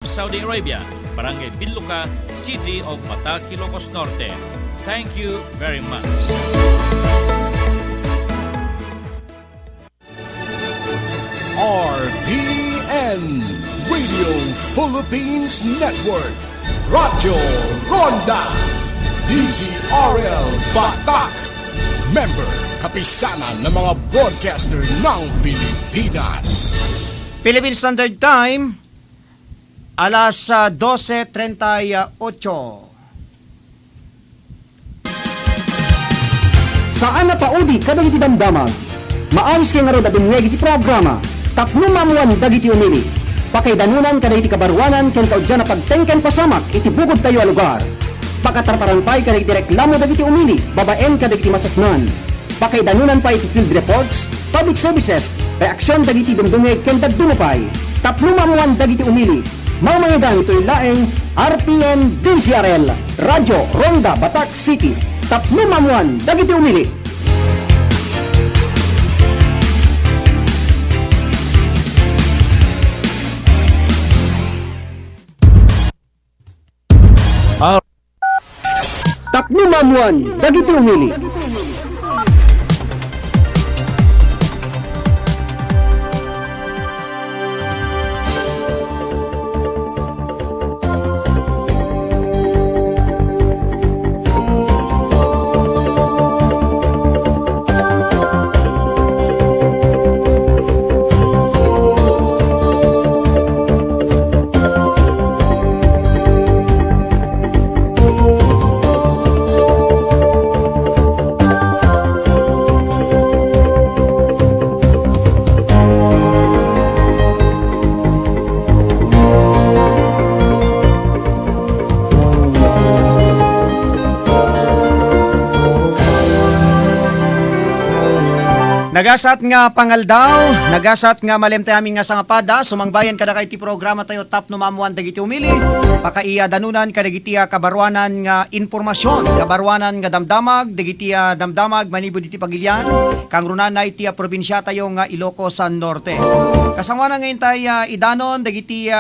Saudi Arabia, Barangay Binluca, City of Mata, Ilocos Norte. Thank you very much. RPN Radio Philippines Network, Radyo Ronda, DZRL Batak, member kapisanan ng mga broadcaster ng Pilipinas. Philippine Standard Time, alas 12:38. Saan na paudi kada iti damdamag? Maawis kay nga ro dadun iti programa. Tapno mamuan dagiti umili. Pakaidanunan kada iti kabarwanan ken kaudyan na pagtengken pasamak iti bukod tayo a lugar. Pakatartarampay kada iti reklamo dagiti umili, babaen kada iti masaknan. Pakaidanunan pa iti field reports, public services, reaksyon dagiti dumdumay ken dagdumupay. Tapno mamuan dagiti umili. Mamayagan ito'y laeng RPN DCRL, Radyo Ronda Batak City. Tapno mamuan dagiti umili. Tapno mamuan dagiti umili. Nagasat nga pangaldaw, nagasat nga malemte amin nga sangapada, sumangbayan kada kay ti programa tayo tap no mamuan dagiti umili, pakaiya danunan kadagiti kabarwanan nga informasyon, kabarwanan nga damdamag, dagiti damdamag manibud iti pagilyan, kang runan na iti probinsya tayo nga Ilocos Norte. Kasangwana nga intay idanon dagiti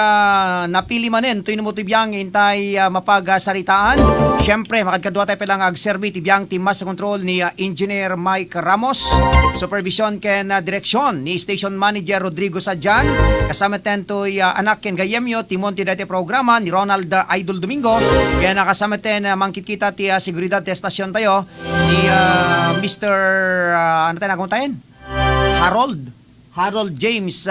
napili manen to inumutibiyang intay mapagasaritaan. Syempre makadkadwa tayo pelang agserbi tibiyang timas sa control ni Engineer Mike Ramos. Supervision ken direksyon ni Station Manager Rodrigo Sadjan. Kasama tento anak ken gayemyo timon ti dati programa ni Ronald Idol Domingo. Kaya nakasama ten mangkit-kita ti seguridad ti estasyon tayo ni Mr. Ano tayo nakuntayin? Harold James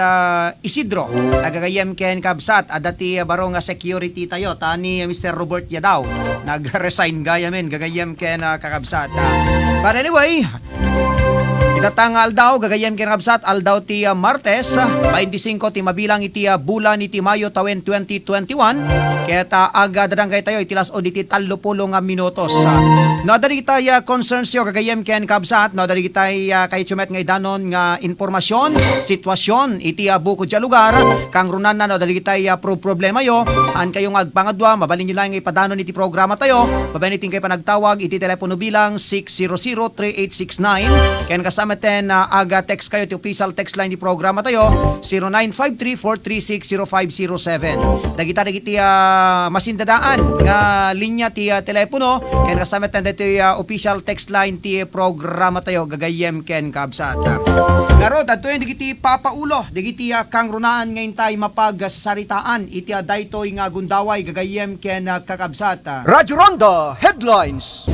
Isidro, agagayem ken kabsat adati baro nga security tayo tani Mr. Robert Yadaw nag-resign gayamen gagayem ken kakabsat. But anyway, itatang aldaw, gagayem ken kabsat, aldaw ti Martes, 25 ti mabilang iti bulan iti Mayo tawen 2021, kaya aga dadanggay tayo itilas o diti 30 nga minutos. No, dali tayo concerns yo, gagayem ken kabsat, no, dali tayo kay chumet nga idanon nga informasyon, sitwasyon, iti buko dya lugar, kang runan na, no, dali tayo problema yo, an kayong agpangadwa, mabalin nyo lang ipadanon iti programa tayo, mabanitin kayo panagtawag, iti telepono bilang 600-3869, ken kasama ten aga text kayo ti official text line di programa tayo 0953-436-0507. Dagita dagiti masindadaan nga linya ti telepono ken kasama ten dito official text line ti programa tayo gagayem ken kabsat. Ngaro dadto dagiti papaulo dagiti kang runaan ngayon tay mapagsasaritaan iti daytoy nga gundaway gagayem ken kakabsat. Radyo Ronda Headlines.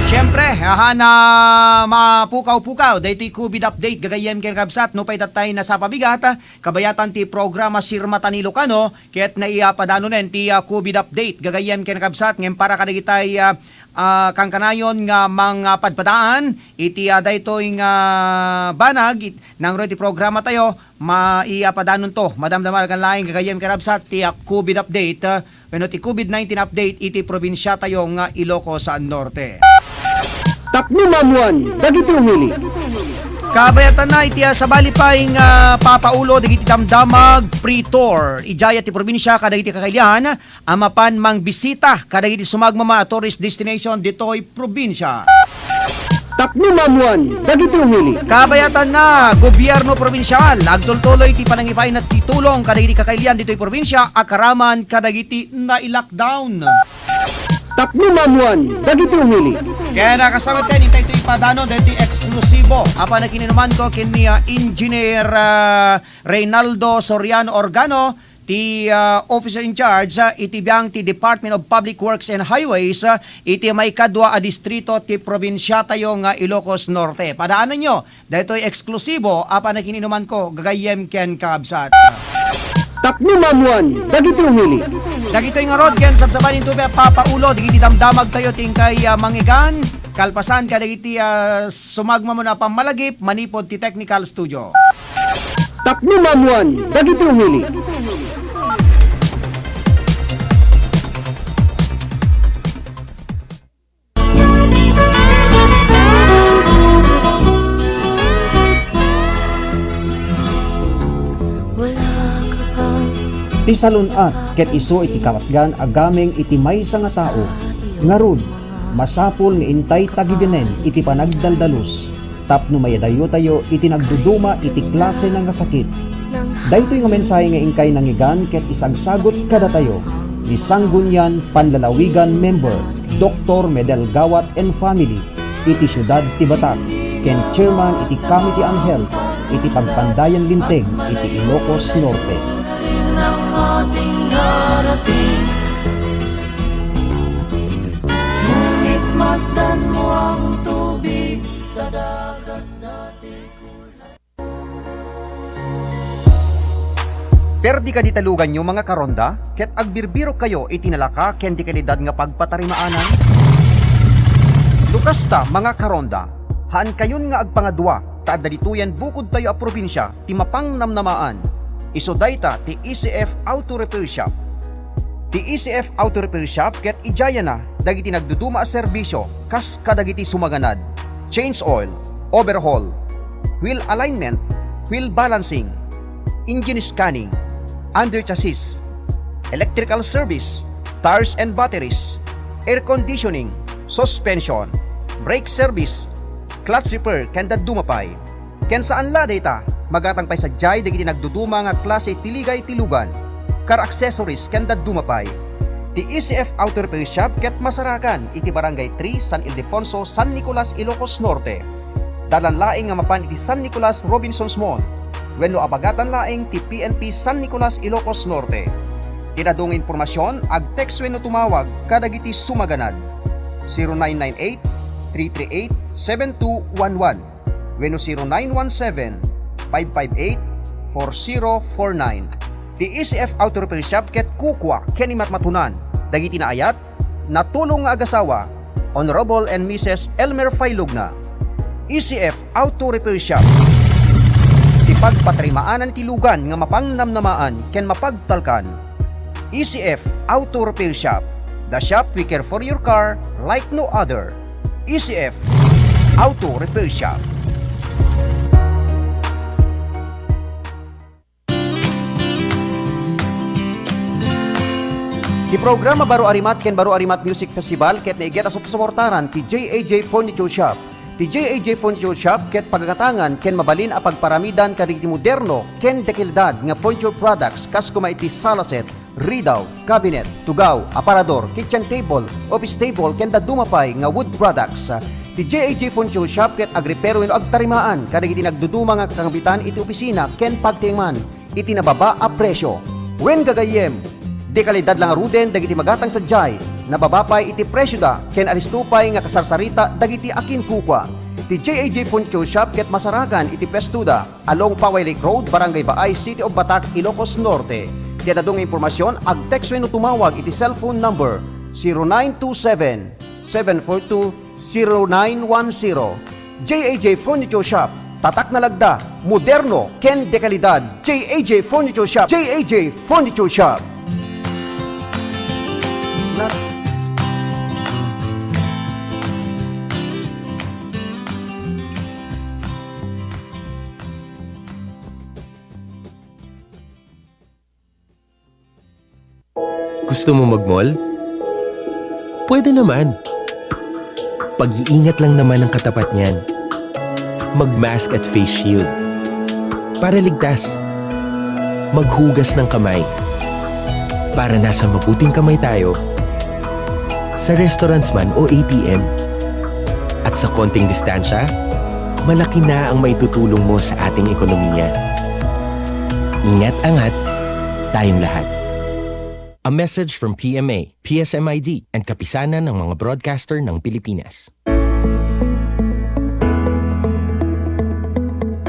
Siyempre, na mapukaw-pukaw, dahito COVID update, gagayem ken kabsat, no pay tatay na sa pabigat, kabayatan ti programa Sirma Tanilocano, kaya't naipadano nen ti COVID update, gagayem ken kabsat, ngayon para kadagitay kang kanayon nga mga padpadaan, iti daytoy nga banag, nang ti programa tayo, maiapadanon to, madamdamal kan laing gagayem ken kabsat, ti COVID update, bueno, ti COVID-19 update, iti probinsya tayo nga Ilocos Norte. Tapno mamuan dagiti umili. Kabayatan na iti sa balipay nga papaulo dagiti damdamag pre-tour. Ijaya ti probinsya kadagiti kakailan amapan mang bisita kadagiti sumagmama tourist destination ditoy probinsya. Tapno Mamuan, dagiti umili. Kabayatan na, gobyerno probinsyal, agtultuloy ti panangipay na titulong kadagiti kakailian dito'y probinsya, akaraman kadagiti na i-lockdown. Tapno Mamuan, dagiti umili. Kaya nakasama tayo, hintay ito ipadano, dito eksklusibo. Apa na kininuman ko kini Engineer Reynaldo Soriano Organo, ti officer in charge iti biyang ti Department of Public Works and Highways iti may kadwa a distrito ti probinsya tayo nga Ilocos Norte. Padaanan nyo, dito'y eksklusibo, apa na kininuman ko, gagayem ken kabsat. Tapno Mamuan, dagiti umili. Dagito'y nga rod ken sabsabanin tubi papaulo, digiti damdamag tayo tingkay mangigan, kalpasan ka dagiti sumagma mo na pamalagip, manipod ti technical studio. Tapno Mamuan, dagiti umili. Ti salunat ket isu iti kamatgan agameng iti maysa nga tao ngarud masapul nga intay tagibenen iti panagdaldalos tapno mayadayo tayo iti nagduduma iti klase nga sakit. Daytoy nga mensahe nga ingkay nangigan ket isagsagot kada tayo ni Sanggunian Panlalawigan member Dr. Medel Gawat and Family iti syudad ti Batak ken chairman iti Committee on Health iti Pagpandayan Linteg iti Ilocos Norte. Ang ating narating, ngunit masdan mo ang tubig sa dagat dati kulay. Perdi ka ditalugan nyo mga karonda, ket agbirbiro kayo itinalaka ken di kalidad nga pagpatarimaanan. Lukasta mga karonda, haan kayon nga agpangadwa, taadda dituyan bukod tayo a probinsya, ti mapang namnamaan. Isodayta ti ECF Auto Repair Shop. Ti ECF Auto Repair Shop ket ijaya na dagiti nagduduma a serbisyo kas kadagiti sumaganad, change oil, overhaul, wheel alignment, wheel balancing, engine scanning, under chassis, electrical service, tires and batteries, air conditioning, suspension, brake service, clutch repair ken dumapay. Ken saan la data magatang pay sadyay dagiti nagduduma nga klase tiligay tilugan, car accessories ken dumapay. Ti ECF Auto Repair Shop ket masarakan iti Barangay 3 San Ildefonso, San Nicolas, Ilocos Norte. Dalan laing nga mapan iti San Nicolas Robinsons Mall. Wenno abagatan laing ti PNP San Nicolas, Ilocos Norte. Tinadong impormasyon ag-text wenno tumawag kadagiti sumaganad 0998 338 7211 wenno 0917-558-4049. Ti ECF Auto Repair Shop ket kukwa ken matmatunan dagiti naayat natulong nga agasawa Honorable and Mrs. Elmer Failugna. ECF Auto Repair Shop ti pagpatrimaanan ti lugan nga mapangnamnamaan ken mapagtalkan. ECF Auto Repair Shop, the shop we care for your car like no other. ECF Auto Repair Shop. Di programa Baro Arimat ken Baro Arimat Music Festival ket naiget asop suportaran ti JAJ Furniture Shop. Ti JAJ Furniture Shop ket pagagatangan ken mabalin a pagparamidan kadagiti moderno ken dekalidad nga furniture products kas kuma iti sala set, ridaw, cabinet, tugaw, aparador, kitchen table, office table ken dumapay nga wood products. Ti JAJ Furniture Shop ket agrepero wenno agtarimaan kadagiti nagduduma nga kakambitan iti opisina ken pagtingman iti nababa a presyo. Wen gagayem di kalidad lang ruden dagiti magatang sadyay, nababapay iti presyo da, ken aristupay nga kasarsarita dagiti akin kukwa. Ti JAJ Furniture Shop ket masarakan iti Pestuda, along Paway Lake Road, Barangay Baay, City of Batak, Ilocos Norte. Kaya dadong impormasyon, ag-text wenno tumawag iti cellphone number 0927-742-0910. JAJ Furniture Shop, tatak na lagda, moderno, ken dekalidad. JAJ Furniture Shop, JAJ Furniture Shop. Gusto mo mag-mall? Pwede naman. Pag-iingat lang naman ang katapat niyan. Mag-mask at face shield. Para ligtas. Maghugas ng kamay. Para nasa mabuting kamay tayo. Sa restaurants man o ATM. At sa konting distansya, malaki na ang maitutulong mo sa ating ekonomiya. Ingat-angat, tayong lahat. A message from PMA, PSMID, and Kapisanan ng mga broadcaster ng Pilipinas.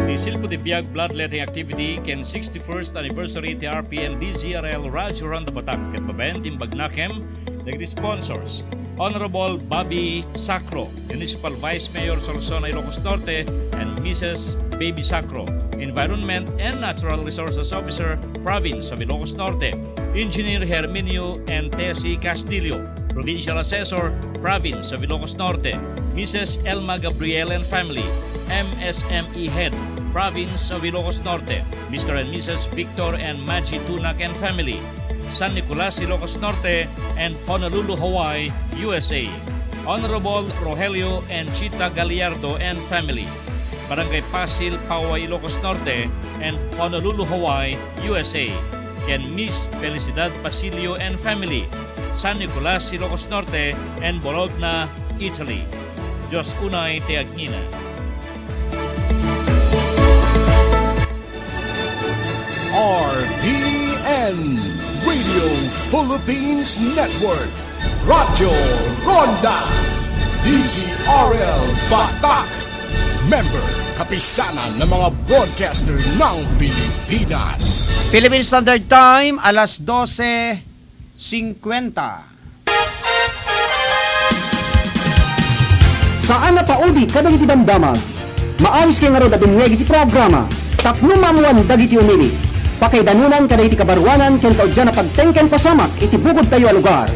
Isil po di biyag bloodletting activity ken 61st anniversary ti RPN DZRL Radyo Ronda Batak ket babayan timbag nakem nagdi sponsors Honorable Bobby Sacro, Municipal Vice Mayor Sorsogon, Ilocos Norte, and Mrs. Baby Sacro, Environment and Natural Resources Officer, Province of Ilocos Norte, Engineer Herminio and Tessie Castillo, Provincial Assessor, Province of Ilocos Norte, Mrs. Elma Gabriel and Family, MSME Head, Province of Ilocos Norte, Mr. and Mrs. Victor and Maggie Tunak and Family, San Nicolas, Ilocos Norte, and Honolulu, Hawaii, USA. Honorable Rogelio and Chita Gallardo and Family, Barangay Pasil, Poway, Ilocos Norte, and Honolulu, Hawaii, USA. And Miss Felicidad Basilio and Family, San Nicolas, Ilocos Norte, and Bologna, Italy. Diyos unay tiagnina. RPN Radio Philippines Network, Radyo Ronda, DZRL Batak, member kapisanan ng mga broadcaster ng Pilipinas. Philippine Standard Time, alas 12:50. Saan na paudi kadagiti damdamag? Maayos kay nga ro dadumweg iti programa. Tapno mamuan dagiti umili. Pakaidanunan kadagiti kabarwanan ken kaudyan na pagtengken pasamak iti bukod tayo a lugar.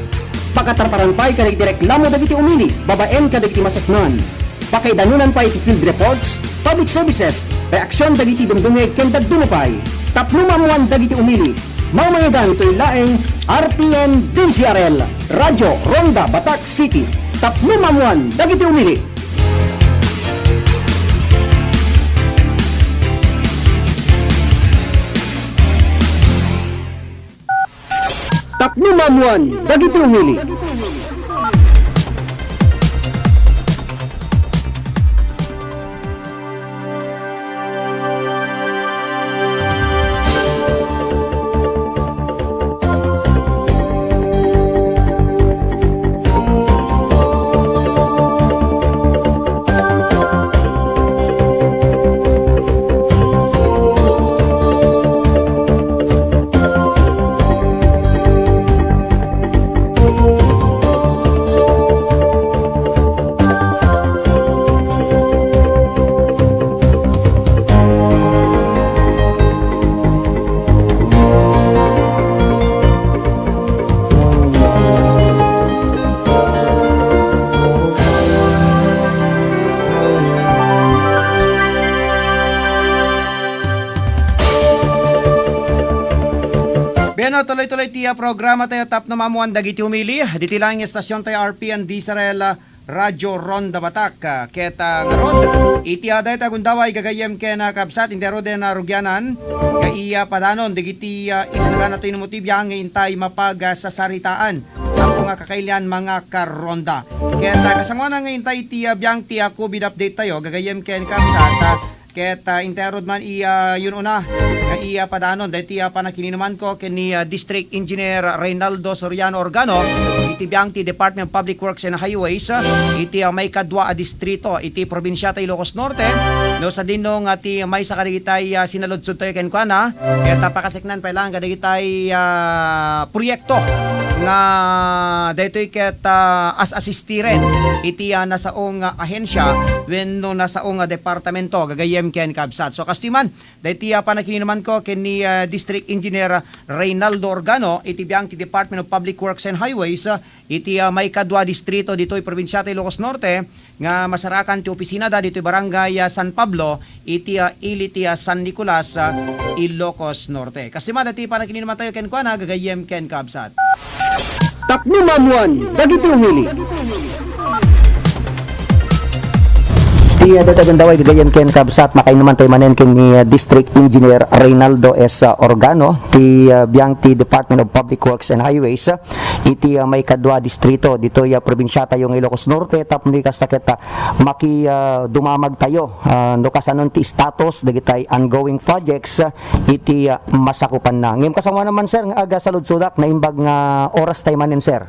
Pakatartaran pay kadagiti reklamo dagiti umili, babaen kadagiti masaknan. Pakaidanunan pa iti field reports, public services, reaksyon dagiti dumdumeg ken dagdumupay. Tapno mamuan dagiti umili. Mamayagan ito'y laeng RPN DZRL, Radyo Ronda Batak City. Tapno mamuan dagiti umili. Tapno mamuan dagiti umili. Beno, tuloy-tuloy tiya programa tayo tap na mamuan dagiti umili. Diti lang yung estasyon tayo RPN DZRL Radyo Ronda Batak. Keta ngarod, itiada ita gundaway gagayem kena kabsat, hindi ro den rugyanan. Kaya padanon, digiti iksagan na ito inumutibiyang intay mapag sasaritaan. Ang nga kakailian mga karonda. Keta kasangwana nga intay tiya biyang tiya COVID update tayo, gagayem ken kabsat. Keta interod man yun una iya padanon dahil tiya panakininuman ko kini District Engineer Reynaldo Soriano Organo iti biyang ti Department of Public Works and Highways iti may kadwa a distrito iti probinsya tayo Ilocos Norte no sa dinong ti may sa kadigitay sinalodsod tayo kenkwana kaya pakasiknan pa lang kadigitay proyekto nga daytoy ket as assistiren iti nasaong ahensya wenno nasaong departamento gagayem ken kabsat. So kastiman dayti panakininuman ko ken ni District Engineer Reynaldo Organo iti biyang ti Department of Public Works and Highways iti may kadwa distrito ditoy probinsya ti Ilocos Norte nga masarakan ti opisina da ditoy barangay San Pablo iti iliti San Nicolas Ilocos Norte. Kastiman dayti panakininuman tayo ken kuana gagayem ken kabsat. Tapno mamuan dagiti umili. Di dadagan daw ay gagayan ken kabsat makay naman tayo manen ken ni District Engineer Reynaldo S. Organo ti biyang ti Department of Public Works and Highways iti may kadwa distrito dito ya probinsya tayo ng Ilocos Norte tapno di kasakit maki dumamag tayo no kasanon ti status dagitay ongoing projects iti masakupan na. Ngem kasama naman sir nga aga salud-sudak na imbag nga oras tayo manen sir.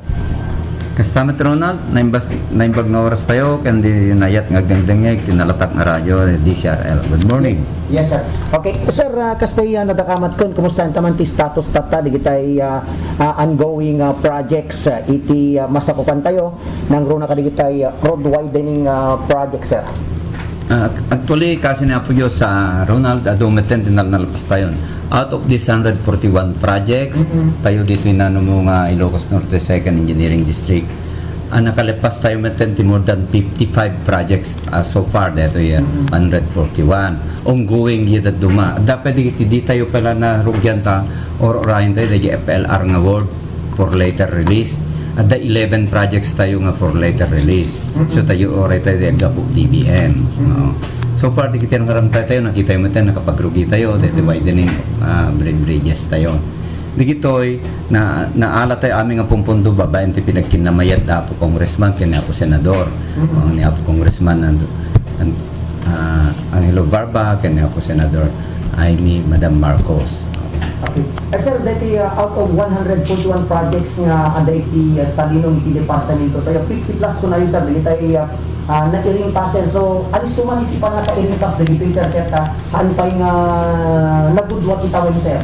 Kastamat Ronald, naimbag na oras tayo, kandi nayat nga gandangeg, tinalatak na radyo, DCRL. Good morning. Yes sir. Okay, sir, kastay nadakamat kon kumusta taman ti status tata digitay ongoing projects iti masakupan tayo nang runa kadigitay road widening project sir. Actually, kasi na po sa Ronald, adumeten tinalpas tayo. Out of these 141 projects, tayo dito inano mga Ilocos Norte 2nd Engineering District. Nakalipas tayo meten more than 55 projects so far dito yan, 141. Ongoing yun at duma. Dapat di tayo pala na rugyan ta or orahin tayo, the FLR nga award for later release. At the 11 projects tayo nga for later release. So tayo oray tayo gapo DBM. So far di kita nang tayo nakita mo tayo nakapagrugi tayo the widening bridges tayo. Di kitoy na naala tayo aming nga pumpundo babaen ti pinagkinamayat da po congressman kanya po senador. Ni apo congressman Angelo Barba kanya po senador Amy Madam Marcos. Okay. Sir, dati out of 141 projects nga ada iti sa linong iti departamento tayo 50 plus ko na yun sir dati tayo na-iring pass so alis tuman iti pa naka-iring pass dati sir kaya pa nga nagudwat itawin sir.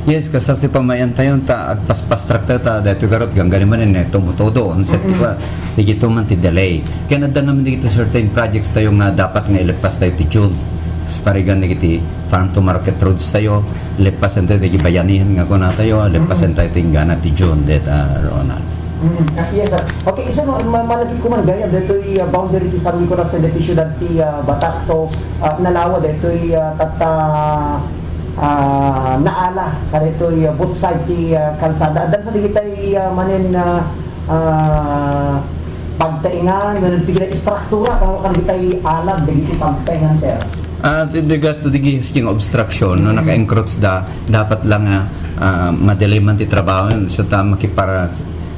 Yes, kasi pamayan tayo ta agpas-pas track tayo ta dahil garot ganggali man eh tumutodo on set pa digito man ti delay kaya nada naman digito certain projects tayo nga dapat nga ilipas tayo ti June parigan digiti farm to market roads tayo lipasan tayo digi bayanihan nga kuna tayo lipasan tayo tinggana ti June deta Ronald. Yes sir. Okay, isa no malagi ko man gaya dito boundary ti San Nicolas na dito syudad ti Batak so nalawa dito tata naala kadito both side ti kalsada dan sa digitay manen na pagtaingan ganun tigay struktura kung kaditay alab digiti pagtaingan sir. In regards to the gising obstruction, no, naka-encroach dapat lang madali man ti trabaho yun. So ta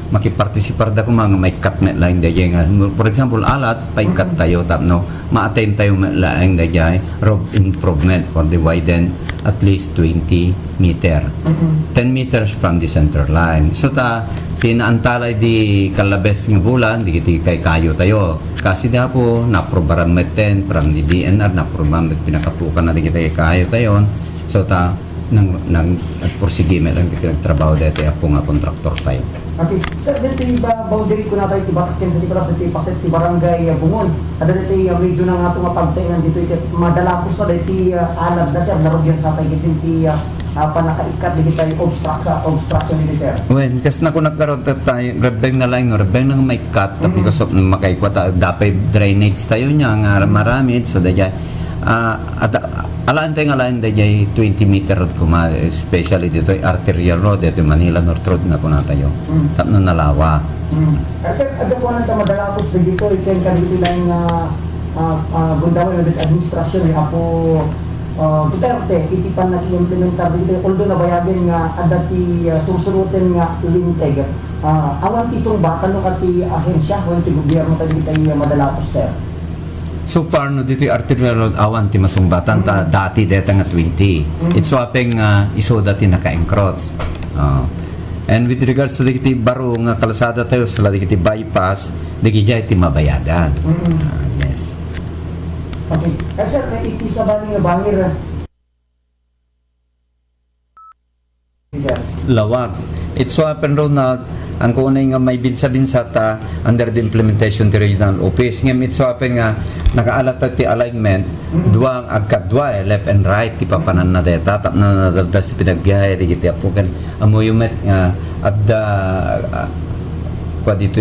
makipartisipar da ko mga may cut met line da nga. For example, alat, pa-cut tayo, no, ma-attain tayo met line da road improvement for the widen at least 20 meter. 10 meters from the center line. So ta pinaantalay di kalabes nga bulan, di kiti kay kayo tayo. Kasi da po, naprobaran meten from the DNR, naprobaran met pinakapukan na di kiti kay kayo tayo. So ta nag-pursige lang di pinagtrabaho dito po nga kontraktor tayo. Okay, sir, dito ba boundary ko na tayo ti Batakin sa Tiparas dito paset ti barangay Bungon. Ada dito medyo na nga itong pagtaingan dito iti madala ko sa dito alad na sir, narugyan sa tayo ti panakaikat dito tayo obstruction dito sir. Well, kasi na kung nagkaroon tayo, rabeng na lang, rabeng na may cut, because of makaikwa dapat drainage tayo niya, nga marami, so dahil alaan tayo nga 20 meter road kuma, especially dito ay arterial road, dito Manila North Road nga kuna tayo, tapno nalawa. Sir, aga po nang tamadalapos dito, ikan ka dito lang gundawin ng administrasyon ako Duterte, iti pa nag-implementar dito, although nabayagin nga adati susurutin nga linteg. Awan ti sungbatan no kati ahensya, awan ti gobyerno tayo dito madalapos sir. So far, no, dito yung arterial road awan ti masumbatan ta dati deta nga 20. It's swapping iso dati naka-encroach. And with regards to diti baro nga kalsada tayo sa diti bypass, digi jay ti mabayadan. Yes. Okay. Sir, iti sa bali nga bangir. Lawag. It's swapping road na ang kunay nga may binsa-binsa ta under the implementation ti regional office ngem it swapping nga nakaalat ti alignment duang agkadwa left and right ti papanan na deta tap na nadaldas ti pinagbiyahe ti kiti apukan amoyumet nga adda kwa dito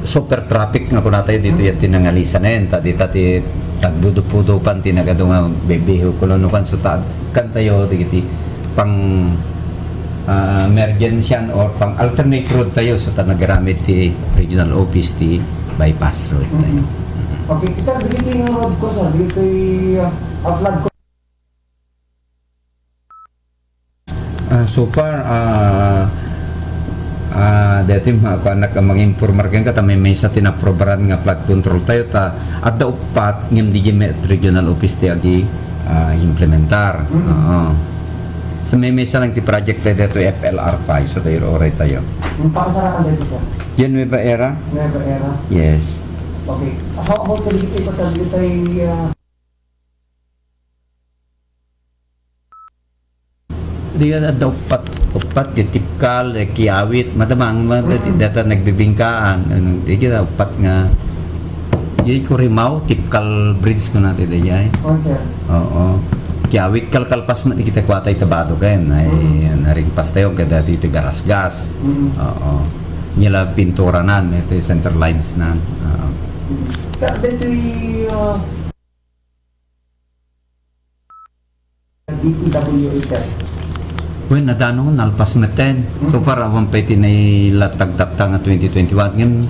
super traffic nga kuna tayo dito yan tinangalisanen ta dita ti tagdudupudupan ti nagado nga bebeho kolonukan so ta kan tayo ti kiti pang emergency or pang alternate road tayo so ta nagaramit ti regional office ti bypass road tayo. Okay, sir, dito yung road ko, sir. Dito yung flood ko. So far, dati mga anak ang mag-informer ka may sa tinaprobaran nga flood control tayo ta at the upat ng DGMet regional office tayo implementar. So may sa lang ti project tayo dito FLR tayo so tayo oray tayo. Yung pakasarakan dito, sir. Yan Nueva Era? Nueva Era. Yes. Okay. How to dito ito, sir? Dito yung... Di ada upat di tipkal kiawit madamang data nagbibingkaan di kita upat nga di ko rimaw tipkal bridge ko natin dayay sir. oo kiawit kalkalpas man di kita kuatay tabado ken ay naring pastayo kada dito garas-gas oo nila pinturanan ito center lines nan Sir, dito yung... DPWH, sir. Well, nadano ko, nalpas meten. So far, awang pwede na ilatagtakta nga 2021. Ngayon,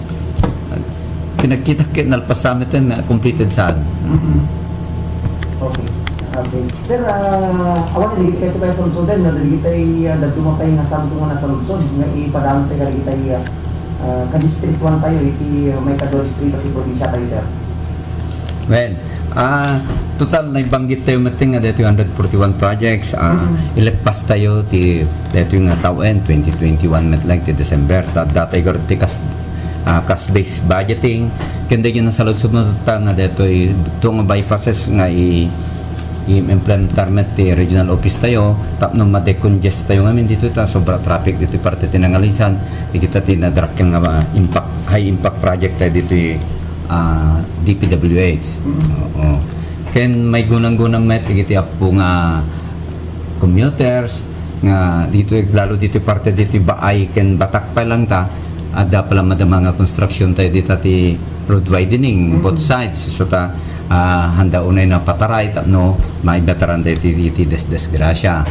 pinagkita kit nalpas sa meten na completed saan. Okay. Okay. Sir, awan na ligit kayo tayo sa lungsod din. Naligit tayo, nagduma tayo nga samto nga nasa lungsod. Nga ipadaan tayo kaligit tayo ka-district 1 tayo. Iti may ka-district at probinsya tayo, sir. Well, total na ibanggit tayo mating nga dito yung 141 projects. Ilepas tayo ti dito yung taon 2021 met like ti December. Data igor ti cash-based budgeting. Kanda yun ang salud-sub na nga dito yung bypasses nga i-implementar met ti regional office tayo. Tapno ma-decongest tayo ngamin dito ta sobra traffic dito parte tinangalisan. Di kita tinadrak yung high impact project tayo dito DPWH. Oo. Ken may gunang-gunang met iti apo nga commuters nga dito lalo dito parte dito baay ken batak pa lang ta adda pala madama nga construction tayo dito ti road widening both sides so ta handa unay na pataray no maibataran tayo ti desgrasya.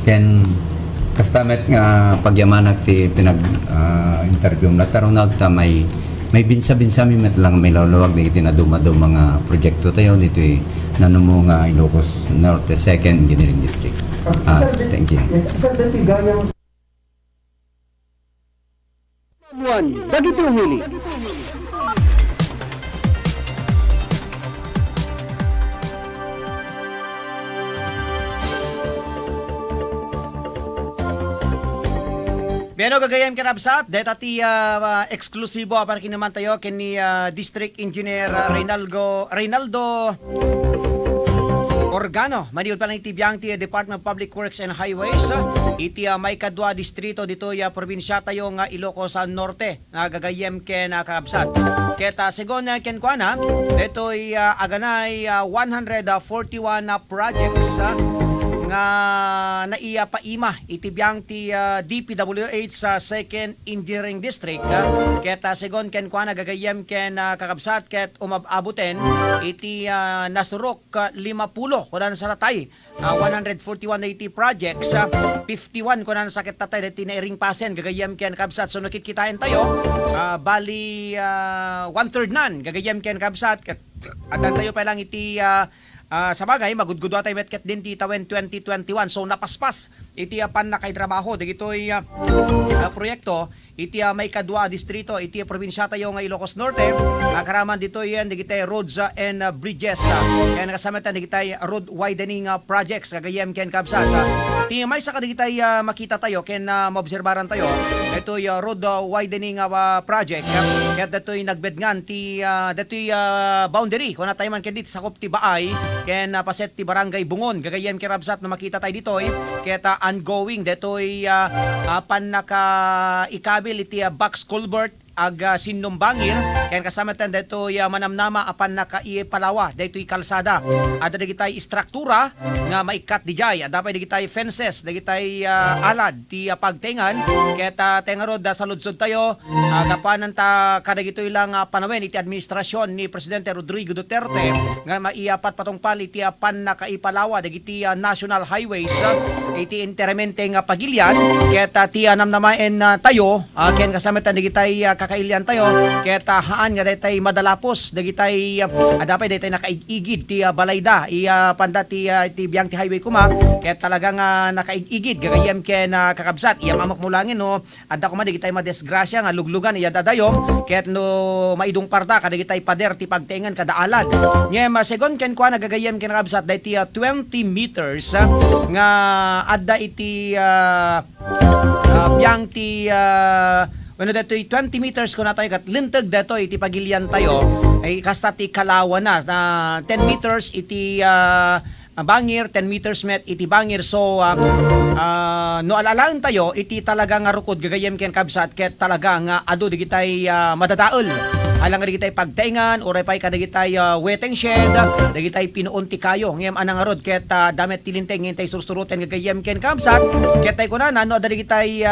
Ken kastamet nga pagyamanak ti pinag interview na Ronald ta may binsa-binsa mi met lang may lawlawag na itinaduma-do mga proyekto tayo dito nanumo nga Ilocos Norte 2nd Engineering District. Thank you. Yes, sir, dito yung gayang... Mamuan, dagiti umili. Beno gagayam kanabsat, deta ti eksklusibo para kinaman tayo kini District Engineer Reynaldo Organo. Maniwal pa lang itibiyang ti Department of Public Works and Highways. Iti may kadwa distrito dito probinsya tayo nga Ilocos Norte na gagayam ken kanabsat. Keta segon ken kuana, dito aganay 141 projects nga naiya paima itibiyang ti DPWH sa 2nd Engineering District ket segon ken kuana gagayem ken kakabsat ket umabuten iti nasurok 50 kunan sa tatay 141 na iti projects 51 kunan sa ket tatay iti nairing pasen gagayem ken kabsat so nakitkitain tayo bali 1/3 nan gagayem ken kabsat ket adan tayo pa lang iti sa bagay, magudgudwa tayo metket din ti tawen 2021. So napaspas, iti pan na kay trabaho. Dagito'y proyekto, iti may kadwa distrito, iti probinsya tayo nga Ilocos Norte. Karaman dito yan, digitay roads and bridges. Kaya nakasamatan digitay road widening projects, kagayem ken kabsat. Ti may sa kadigitay makita tayo, ken maobserbaran tayo. Ito'y road widening project. Kaya dito'y nagbedngan ti dito'y boundary. Kung na tayo man kendit sa ti baay, ken paset ti barangay Bungon. Gagayem ken kabsat na makita tayo dito'y. Kaya ongoing, dito'y pan naka ikabil iti box culvert ag sinumbangir ken kasama tan dito manamnama apan nakaipalawa daytoy kalsada adda digitay istruktura nga maikat dijay adda pa digitay fences digitay alad ti pagtengan ket tengarod sa ludsod tayo agapanan ta kadagitoy lang panawen iti administrasyon ni Presidente Rodrigo Duterte nga maiapat patungpal iti pan nakaipalawa dagiti national highways iti interamente nga pagilian ket ti namnamaen tayo ken kasama tan digitay kakailian tayo ket haan nga daytay madalapos dagitay adapay daytay nakaigigid ti balayda panda ti biyang ti highway kuma ket talagang nakaigigid gagayem ken kakabsat iyam amak mo langin no adda kuma dagitay madesgrasya nga luglugan iya dadayom ket no maidong parda kadagitay pader ti pagtengan kada alad ngem segon ken kwa nagagayem ken kakabsat dayti 20 meters nga adda iti biyang ti Bueno, dito 20 meters ko na tayo kat lintag dito iti pagilian tayo ay kasta ti Kalawan na 10 meters iti bangir 10 meters met iti bangir so no alalaan tayo iti talaga nga rukod gagayem ken kabsat ket talaga nga adu digitay madadaol alang nga digitay pagtaingan oray pay kadagitay weteng shed dagitay pinuon ti kayo ngem anang arod ket damet tilinteng ngintay sursuruten gagayem ken kabsat ket tay kunana no digitay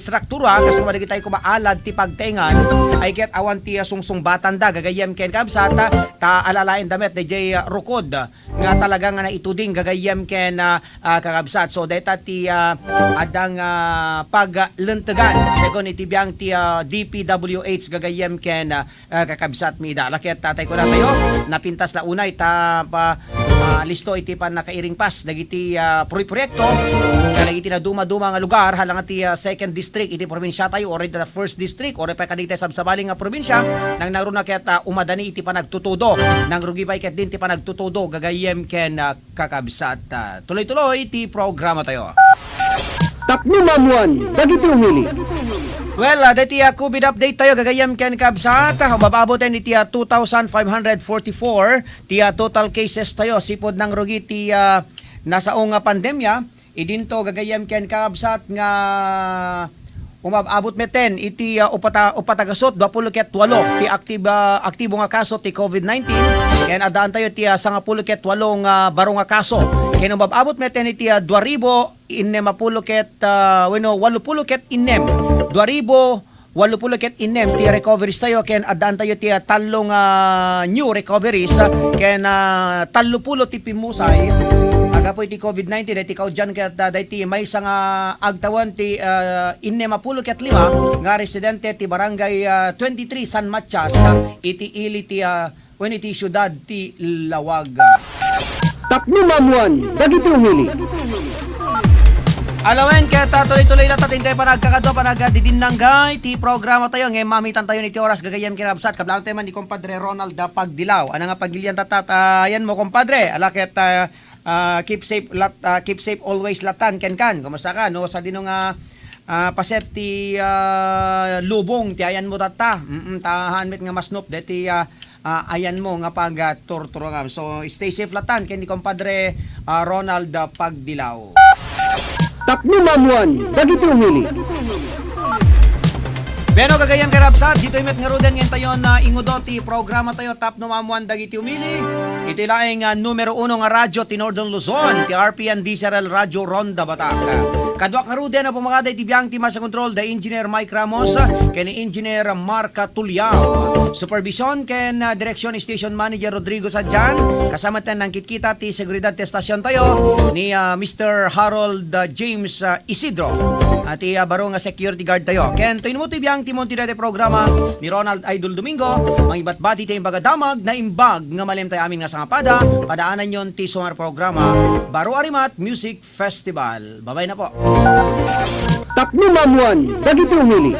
struktura kas digitay kumaalad ti pagtaingan ay ket awan ti sungsungbatan da gagayem ken kabsat ta alalain damet DJ rukod nga talaga nga naituding gagayem ken kakabsat so data ti adang paglentegan segon iti biyang ti DPWH gagayem ken kakabsat mi da laket tatay ko na tayo napintas na unay ta listo iti pan nakairing pas dagiti proyekto kalagiti na duma-duma nga lugar halang iti second district iti probinsya tayo or iti first district or pa kadagiti sabsabaling nga probinsya nang naroon na ket umadani iti panagtutudo nang rugi pa ket din ti panagtutudo gagayem ken kakabsat tuloy-tuloy iti programa tayo. Tapno mamuan, dagiti umili. Well, dati COVID update tayo gagayam ken kabsat. Mababoten iti 2,544 ti total cases tayo sipod nang rugi ti nasaong pandemya. Idinto gagayam ken kabsat nga umabot meten iti upatagasot 28 ti aktibo nga kaso ti COVID-19 ken adaan tayo ti 98 baro nga kaso ken umabot meten iti 2,000 80 ti recoveries tayo ken adaan tayo ti talong new recoveries ken 30 ti pimusay agapo iti COVID-19 iti kaudyan ket dayti may nga agtawan ti 65 nga residente ti barangay 23 San Matias iti ili ti iti syudad ti Lawag. Tapno mamuan, dagiti umili. Alawen kaya tuloy-tuloy na tatin tayo panagkakadwa panagdidinanggay ti programa tayo ngayon mamitan tayo ni oras gagayam kinabsat kablang tayo man ni kompadre Ronald Pagdilaw ana nga pagilian ayan mo kompadre alaket keep safe always latan ken kumusta ka no sa dino nga paset ti lubong ti ayan mo tata tahan met nga masnop deti ayan mo nga pag torturangam so stay safe latan ken ni kompadre Ronald Pagdilaw. Tapno mamuan, dagiti umili. Beno gagayam karabsat dito imet nga roden ngayon tayo na ingudoti programa tayo Tapno Mamuan dagiti umili. Iti laing numero 1 nga radyo ti Northern Luzon ti RPN DZRL Radyo Ronda Batak. Kadwak nga roden na pumakaday ti biyang tima sa control da Engineer Mike Ramos ken Engineer Marca Tuliao. Supervision ken Direksyon Station Manager Rodrigo Sadjan kasama tan ng kitkita ti seguridad ti stasyon tayo ni Mr. Harold James Isidro at baro nga security guard tayo. Ken tuin mo ti biyang timon ti dati programa ni Ronald Idol Domingo mangibatbati ti bagadamag na imbag nga malem tayo amin nga sangapada padaanan yon ti sumar programa Baro Arimat Music Festival. Babay na po. Tapno mamuan, dagiti umili.